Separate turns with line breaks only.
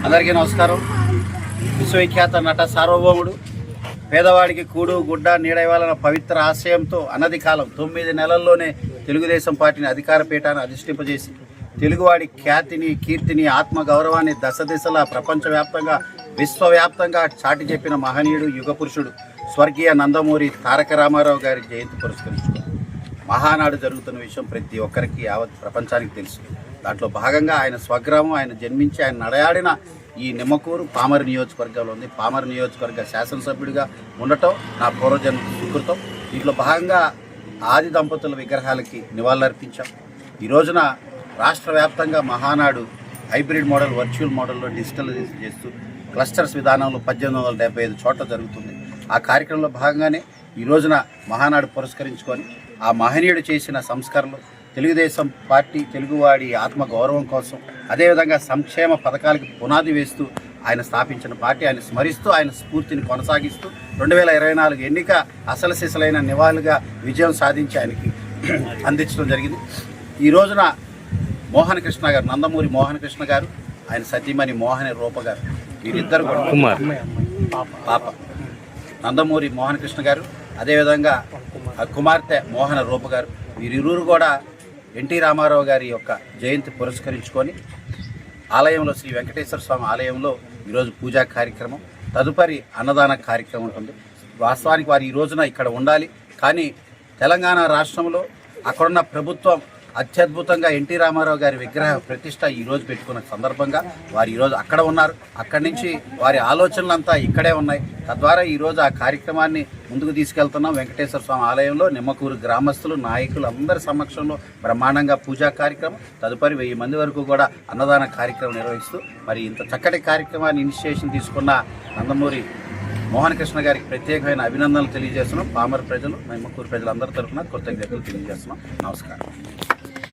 అందరికీ నమస్కారం. విశ్వవిఖ్యాత నట సార్వభౌముడు, పేదవాడికి కూడు గుడ్డ నీడ ఇవ్వాలన్న పవిత్ర ఆశయంతో అనతి కాలం 9 నెలల్లోనే తెలుగుదేశం పార్టీని అధికార పీఠాన్ని అధిష్ఠింపజేసి తెలుగువాడి ఖ్యాతిని, కీర్తిని, ఆత్మగౌరవాన్ని దశదిశలా ప్రపంచవ్యాప్తంగా, విశ్వవ్యాప్తంగా చాటి చెప్పిన మహనీయుడు, యుగపురుషుడు స్వర్గీయ నందమూరి తారక రామారావు గారి జయంతి పురస్కరించుకున్నారు. మహానాడు జరుగుతున్న విషయం ప్రతి ఒక్కరికి, యావత్ ప్రపంచానికి తెలుసు. దాంట్లో భాగంగా ఆయన స్వగ్రామం, ఆయన జన్మించి ఆయన నడయాడిన ఈ నిమ్మకూరు పామర్ నియోజకవర్గంలో ఉంది. పామర్ నియోజకవర్గ శాసనసభ్యుడిగా ఉండటం నా పూర్వజన్మ సుకృతం. దీంట్లో భాగంగా ఆది దంపతుల విగ్రహాలకి నివాళులర్పించాం. ఈ రోజున రాష్ట్ర వ్యాప్తంగా మహానాడు హైబ్రిడ్ మోడల్, వర్చువల్ మోడల్లో డిజిటలైజేషన్ చేస్తూ క్లస్టర్స్ విధానంలో 1875 చోట్ల జరుగుతుంది. ఆ కార్యక్రమంలో భాగంగానే ఈ రోజున మహానాడు పురస్కరించుకొని ఆ మహనీయుడు చేసిన సంస్కరణలు, తెలుగుదేశం పార్టీ తెలుగువాడి ఆత్మగౌరవం కోసం, అదేవిధంగా సంక్షేమ పథకాలకు పునాది వేస్తూ ఆయన స్థాపించిన పార్టీ, ఆయన స్మరిస్తూ ఆయన స్ఫూర్తిని కొనసాగిస్తూ 2024 ఎన్నిక అసలు సిసలైన నివాళులుగా విజయం సాధించి ఆయనకి అందించడం జరిగింది. ఈ రోజున మోహన కృష్ణ గారు, నందమూరి మోహన కృష్ణ గారు, ఆయన సతీమణి మోహన రూప గారు, వీరిద్దరు కూడా పాప నందమూరి మోహన కృష్ణ గారు, అదేవిధంగా కుమార్తె మోహన రూప గారు, వీరిరువురు కూడా ఎన్టీ రామారావు గారి యొక్క జయంతి పురస్కరించుకొని ఆలయంలో, శ్రీ వెంకటేశ్వర స్వామి ఆలయంలో ఈరోజు పూజా కార్యక్రమం, తదుపరి అన్నదాన కార్యక్రమం ఉంటుంది. వాస్తవానికి వారు ఈ రోజున ఇక్కడ ఉండాలి, కానీ తెలంగాణ రాష్ట్రంలో అక్కడున్న ప్రభుత్వం అత్యద్భుతంగా ఎన్టీ రామారావు గారి విగ్రహ ప్రతిష్ట ఈరోజు పెట్టుకున్న సందర్భంగా వారు ఈరోజు అక్కడ ఉన్నారు. అక్కడి నుంచి వారి ఆలోచనలంతా ఇక్కడే ఉన్నాయి. తద్వారా ఈరోజు ఆ కార్యక్రమాన్ని ముందుకు తీసుకెళ్తున్నాం. వెంకటేశ్వర స్వామి ఆలయంలో నిమ్మకూరు గ్రామస్తులు, నాయకులు అందరి సమక్షంలో బ్రహ్మాండంగా పూజా కార్యక్రమం, తదుపరి 1000 మంది వరకు కూడా అన్నదాన కార్యక్రమం నిర్వహిస్తూ మరి ఇంత చక్కటి కార్యక్రమాన్ని ఇనిషియేషన్ తీసుకున్న నందమూరి మోహన కృష్ణ గారికి ప్రత్యేకమైన అభినందనలు తెలియజేస్తున్నాం. పామర్ ప్రజలు, నిమ్మకూరు ప్రజలందరి తరఫున కృతజ్ఞతలు తెలియజేస్తున్నాం. నమస్కారం.